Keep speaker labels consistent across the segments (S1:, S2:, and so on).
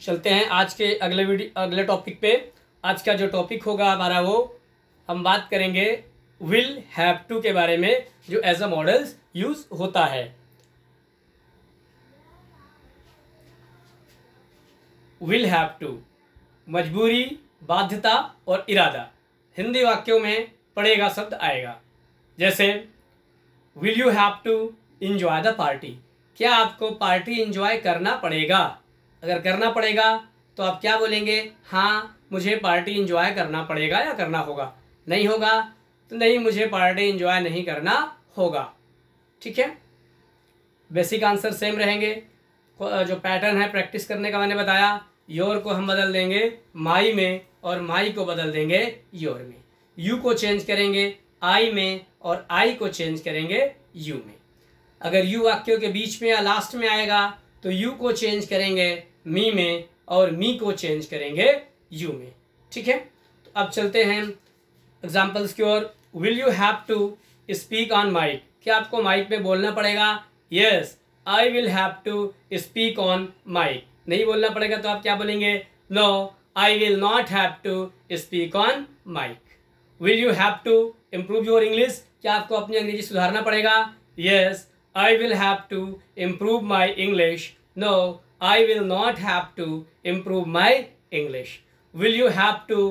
S1: चलते हैं आज के अगले टॉपिक पे। आज का जो टॉपिक होगा हमारा वो हम बात करेंगे विल हैव टू के बारे में, जो एज अ मॉडल्स यूज होता है। विल हैव टू मजबूरी, बाध्यता और इरादा। हिंदी वाक्यों में पड़ेगा शब्द आएगा, जैसे will you have to enjoy the party. क्या आपको पार्टी इंजॉय करना पड़ेगा? अगर करना पड़ेगा तो आप क्या बोलेंगे? हाँ, मुझे पार्टी इंजॉय करना पड़ेगा या करना होगा। नहीं होगा तो नहीं, मुझे पार्टी इंजॉय नहीं करना होगा। ठीक है, बेसिक आंसर सेम रहेंगे। जो पैटर्न है प्रैक्टिस करने का मैंने बताया, योर को हम बदल देंगे माई में और माई को बदल देंगे योर में। यू को चेंज करेंगे आई में और आई को चेंज करेंगे यू में। अगर यू वाक्यों के बीच में या लास्ट में आएगा तो यू को चेंज करेंगे मी में और मी को चेंज करेंगे यू में। ठीक है, तो अब चलते हैं एग्जाम्पल्स की ओर। Will you have to speak on mic. क्या आपको माइक पे बोलना पड़ेगा? Yes, I will have to speak on mic. नहीं बोलना पड़ेगा तो आप क्या बोलेंगे? No, I will not have to speak on mic. Will you have to improve your English. क्या आपको अपनी अंग्रेजी सुधारना पड़ेगा? Yes, I will have to improve my English. No, I will not have to improve my English. Will you have to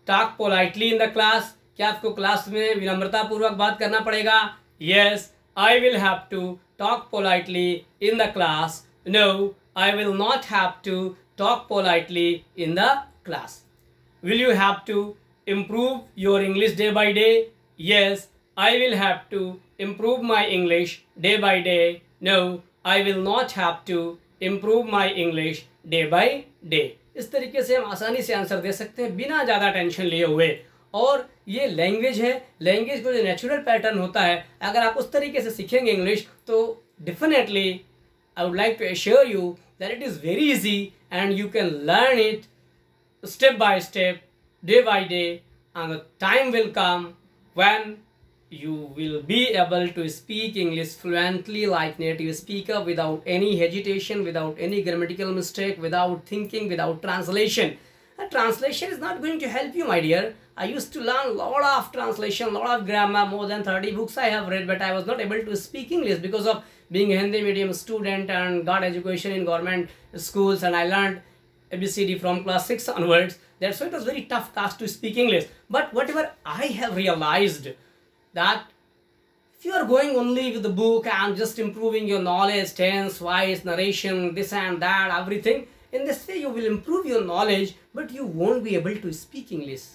S1: talk politely in the class. क्या आपको class में विनम्रतापूर्वक बात करना पड़ेगा? Yes, I will have to talk politely in the class. No, I will not have to talk politely in the class. Will you have to improve your English day by day? Yes, I will have to improve my English day by day. No, I will not have to improve my English day by day. इस तरीके से हम आसानी से answer दे सकते हैं बिना ज़्यादा टेंशन लिए हुए। और ये लैंग्वेज है, लैंग्वेज का जो नेचुरल पैटर्न होता है, अगर आप उस तरीके से सीखेंगे इंग्लिश तो definitely I would like to assure you that it is very easy and you can learn it step by step, day by day, and the time will come when you will be able to speak English fluently like native speaker without any hesitation, without any grammatical mistake, without thinking, without translation. Translation is not going to help you, my dear. I used to learn a lot of translation, lot of grammar, more than 30 books I have read, but I was not able to speak English because of being a Hindi medium student and got education in government schools, and I learned ABCD from class 6 onwards. That's why it was very tough task to speak English. But whatever I have realized, that if you are going only with the book and just improving your knowledge, tense, voice, narration, this and that, everything, in this way you will improve your knowledge, but you won't be able to speak English.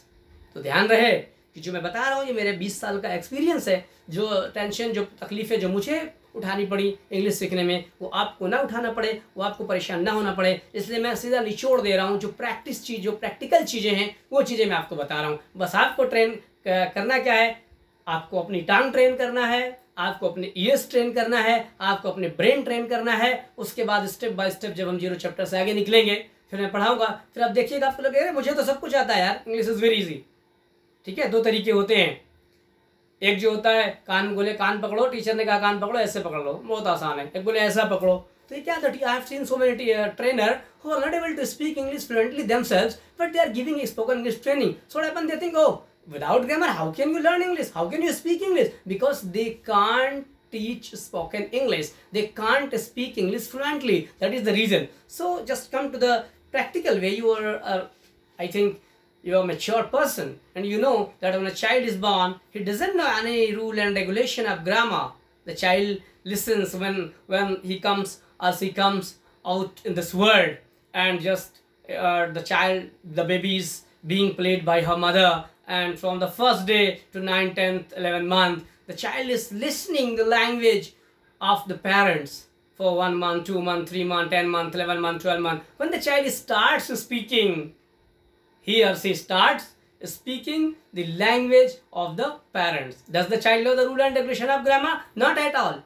S1: तो ध्यान रहे कि जो मैं बता रहा हूँ ये मेरे 20 साल का एक्सपीरियंस है। जो टेंशन, जो तकलीफ़ें जो मुझे उठानी पड़ी इंग्लिश सीखने में, वो आपको ना उठाना पड़े, वो आपको परेशान ना होना पड़े। इसलिए मैं सीधा निचोड़ दे रहा हूँ। जो प्रैक्टिस चीज़, जो प्रैक्टिकल चीज़ें हैं, वो चीज़ें मैं आपको बता रहा हूँ। बस आपको ट्रेन करना क्या है? आपको अपनी टांग ट्रेन करना है, आपको अपने ईयर्स ट्रेन करना है, आपको अपने ब्रेन ट्रेन करना है। उसके बाद स्टेप बाय स्टेप जब हम 0 चैप्टर से आगे निकलेंगे, फिर मैं पढ़ाऊँगा, फिर आप देखिएगा, आपको लगेगा मुझे तो सब कुछ आता है यार, इंग्लिश इज़ वेरी ईजी। ठीक है, 2 तरीके होते हैं। एक जो होता है कान बोले कान पकड़ो, टीचर ने कहा कान पकड़ो, ऐसे पकड़ लो, बहुत आसान है। एक बोले ऐसा पकड़ो। तो ये क्या था? I have seen so many trainer who are not able to speak English fluently themselves, but they are giving spoken English training. So what happens? They think, oh, without grammar how can you learn English, how can you speak English? Because they can't teach spoken English, they can't speak English fluently. That is the reason. So just come to the practical way. You are I think you are a mature person, and you know that when a child is born, he doesn't know any rule and regulation of grammar. The child listens when he comes or she comes out in this world, and just the baby is being played by her mother, and from the first day to 9th, 10th, 11th month, the child is listening the language of the parents for 1 month, 2 month, 3 month, 10 month, 11 month, 12 month. When the child starts speaking, he or she starts speaking the language of the parents. Does the child know the rule and regulation of grammar? Not at all.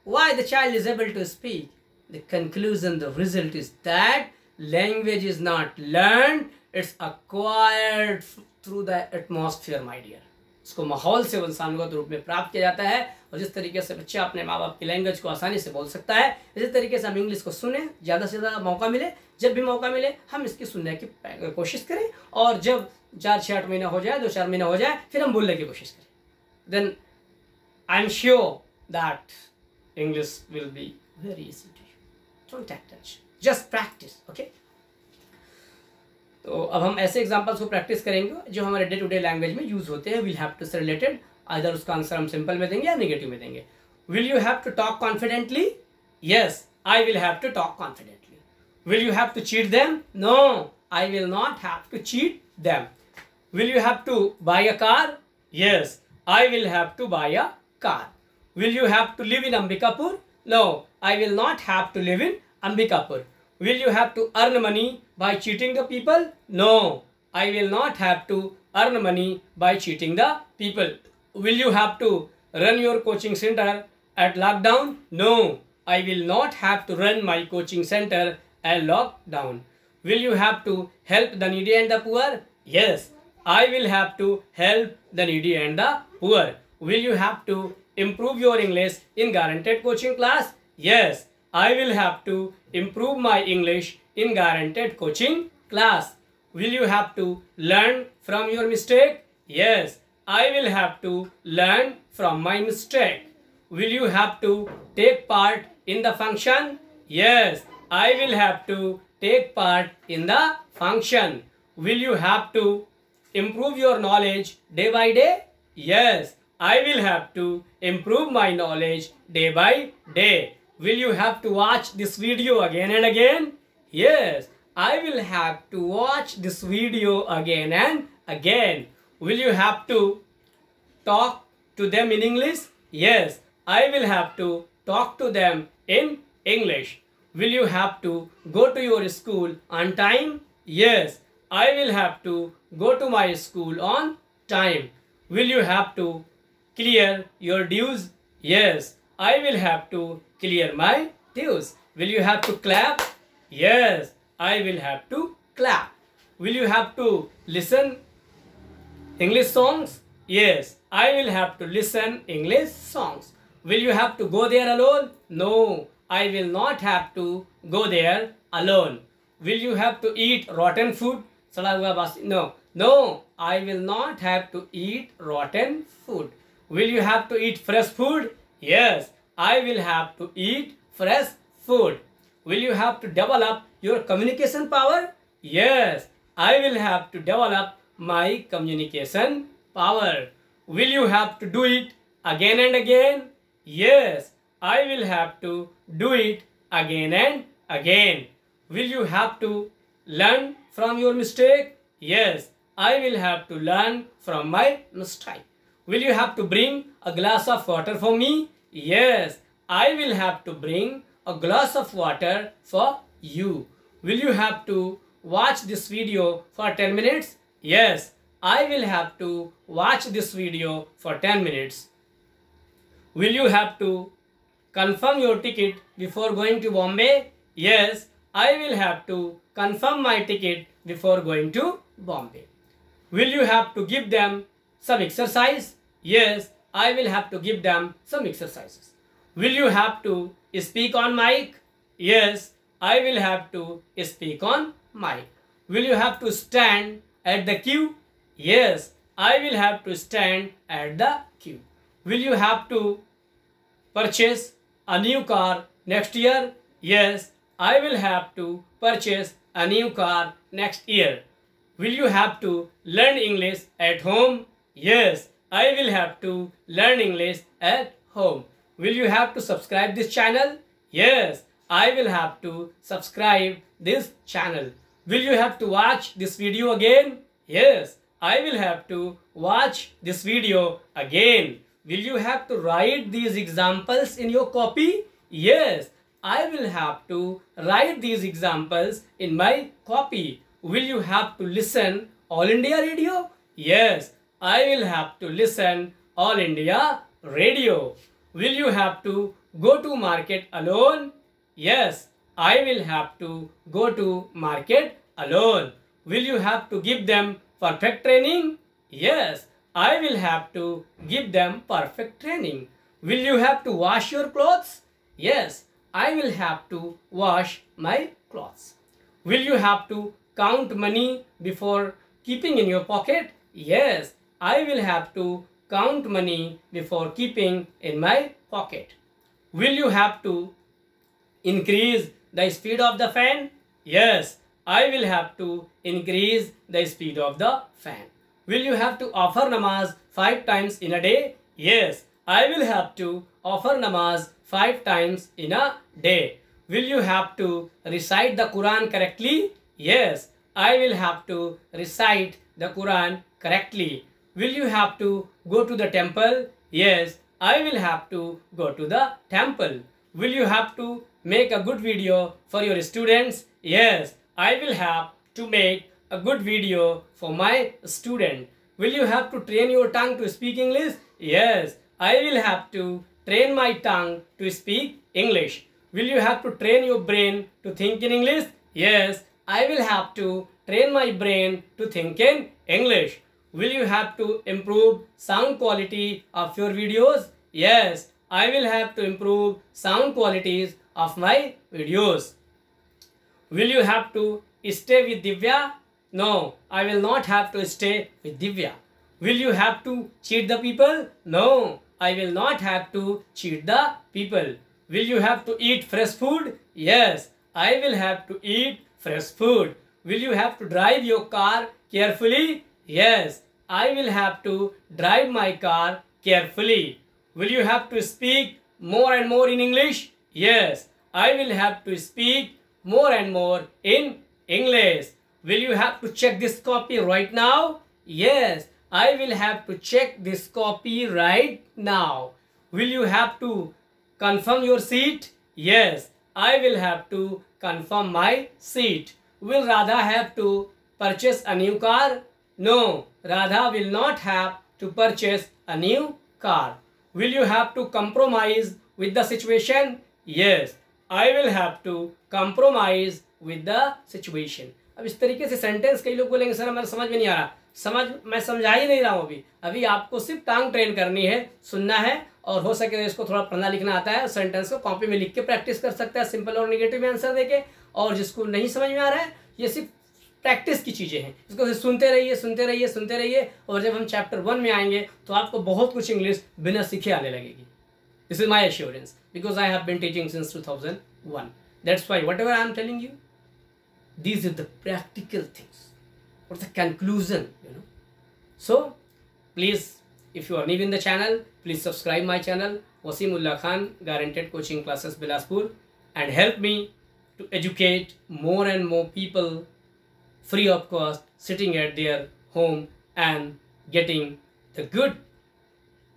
S1: Why the child is able to speak? The conclusion, the result is that language is not learned, it's acquired through the atmosphere, my dear. उसको माहौल से वंशानुगत रूप में प्राप्त किया जाता है। और जिस तरीके से बच्चा अपने माँ बाप की लैंग्वेज को आसानी से बोल सकता है, इसी तरीके से हम इंग्लिश को सुने, ज़्यादा से ज़्यादा मौका मिले, जब भी मौका मिले हम इसकी सुनने की कोशिश करें, और जब 4-6-8 महीना हो जाए, 2-4 महीना हो जाए, फिर हम बोलने की कोशिश करें। Then I am sure that English will be very easy to you. Don't take tension, just practice, okay. तो अब हम ऐसे एग्जांपल्स को प्रैक्टिस करेंगे जो हमारे डे टू डे लैंग्वेज में यूज होते हैं। विल हैव टू से रिलेटेड, आइदर उसका आंसर हम सिंपल में देंगे या नेगेटिव में देंगे। Will you have to talk confidently? Yes, I will have to talk confidently. Will you have to cheat them? No, I will not have to cheat them. Will you have to buy a car? Yes, I will have to buy a car. Will you have to live in Ambikapur? No, I will not have to live in Ambikapur. Will you have to earn money by cheating the people? No, I will not have to earn money by cheating the people. Will you have to run your coaching center at lockdown? No, I will not have to run my coaching center at lockdown. Will you have to help the needy and the poor? Yes, I will have to help the needy and the poor. Will you have to improve your English in guaranteed coaching class? Yes, I will have to improve my English in guaranteed coaching class. Will you have to learn from your mistake? Yes, I will have to learn from my mistake. Will you have to take part in the function? Yes, I will have to take part in the function. Will you have to improve your knowledge day by day? Yes, I will have to improve my knowledge day by day. Will you have to watch this video again and again? Yes, I will have to watch this video again and again. Will you have to talk to them in English? Yes, I will have to talk to them in English. Will you have to go to your school on time? Yes, I will have to go to my school on time. Will you have to clear your dues? Yes, I will have to clear my dues. Will you have to clap? Yes, I will have to clap. Will you have to listen English songs? Yes, I will have to listen English songs. Will you have to go there alone? No, I will not have to go there alone. Will you have to eat rotten food? सड़ा हुआ बासी? No, no, I will not have to eat rotten food. Will you have to eat fresh food? Yes, I will have to eat fresh food. Will you have to develop your communication power? Yes, I will have to develop my communication power. Will you have to do it again and again? Yes, I will have to do it again and again. Will you have to learn from your mistake? Yes, I will have to learn from my mistake. Will you have to bring a glass of water for me? Yes, I will have to bring a glass of water for you. Will you have to watch this video for 10 minutes? Yes, I will have to watch this video for 10 minutes. Will you have to confirm your ticket before going to Bombay? Yes, I will have to confirm my ticket before going to Bombay. Will you have to give them some exercise? Yes, I will have to give them some exercises. Will you have to speak on mic? Yes, I will have to speak on mic. Will you have to stand at the queue? Yes, I will have to stand at the queue. Will you have to purchase a new car next year? Yes, I will have to purchase a new car next year. Will you have to learn English at home? Yes, I will have to learn English at home. Will you have to subscribe this channel? Yes, I will have to subscribe this channel. Will you have to watch this video again? Yes, I will have to watch this video again. Will you have to write these examples in your copy? Yes, I will have to write these examples in my copy. Will you have to listen All India Radio? Yes, I will have to listen All India Radio. Will you have to go to market alone? Yes, I will have to go to market alone. Will you have to give them perfect training? Yes, I will have to give them perfect training. Will you have to wash your clothes? Yes, I will have to wash my clothes. Will you have to count money before keeping in your pocket? Yes, I will have to count money before keeping in my pocket. Will you have to increase the speed of the fan? Yes, I will have to increase the speed of the fan. Will you have to offer namaz 5 times in a day? Yes, I will have to offer namaz 5 times in a day. Will you have to recite the Quran correctly? Yes, I will have to recite the Quran correctly. Will you have to go to the temple? Yes, I will have to go to the temple. Will you have to make a good video for your students? Yes, I will have to make a good video for my student. Will you have to train your tongue to speak English? Yes, I will have to train my tongue to speak English. Will you have to train your brain to think in English? Yes, I will have to train my brain to think in English. Will you have to improve sound quality of your videos? Yes, I will have to improve sound qualities of my videos. Will you have to stay with Divya? No, I will not have to stay with Divya. Will you have to cheat the people? No, I will not have to cheat the people. Will you have to eat fresh food? Yes, I will have to eat fresh food. Will you have to drive your car carefully? Yes, I will have to drive my car carefully. Will you have to speak more and more in English? Yes, I will have to speak more and more in English. Will you have to check this copy right now? Yes, I will have to check this copy right now. Will you have to confirm your seat? Yes, I will have to confirm my seat. Will Radha have to purchase a new car? No, Radha will not have to purchase a new car. Will you have to compromise with the situation? Yes, I will have to compromise with the situation. अब इस तरीके से sentence कई लोग बोलेंगे sir हमारे समझ में नहीं आ रहा, मैं समझा ही नहीं रहा हूँ। अभी आपको सिर्फ टांग ट्रेन करनी है, सुनना है और हो सके तो इसको थोड़ा पढ़ना लिखना आता है, सेंटेंस को कॉपी में लिख के प्रैक्टिस कर सकता है सिंपल और नेगेटिव में आंसर देके। और जिसको नहीं समझ में आ रहा है ये सिर्फ प्रैक्टिस की चीज़ें हैं, इसको सुनते रहिए सुनते रहिए सुनते रहिए और जब हम चैप्टर 1 में आएंगे तो आपको बहुत कुछ इंग्लिश बिना सीखे आने लगेगी। This is my assurance because I have been teaching since 2001. That's why whatever I am telling you, these are the practical things or the conclusion, So please, if you are new in the channel, please subscribe my channel Wasimullah Khan Guaranteed Coaching Classes Bilaspur and help me to educate more and more people free of cost, sitting at their home and getting the good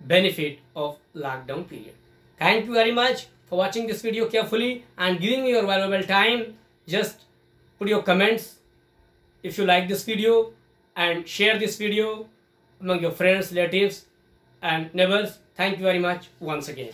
S1: benefit of lockdown period. Thank you very much for watching this video carefully and giving me your valuable time. Just put your comments if you like this video and share this video among your friends, relatives and neighbors. Thank you very much once again.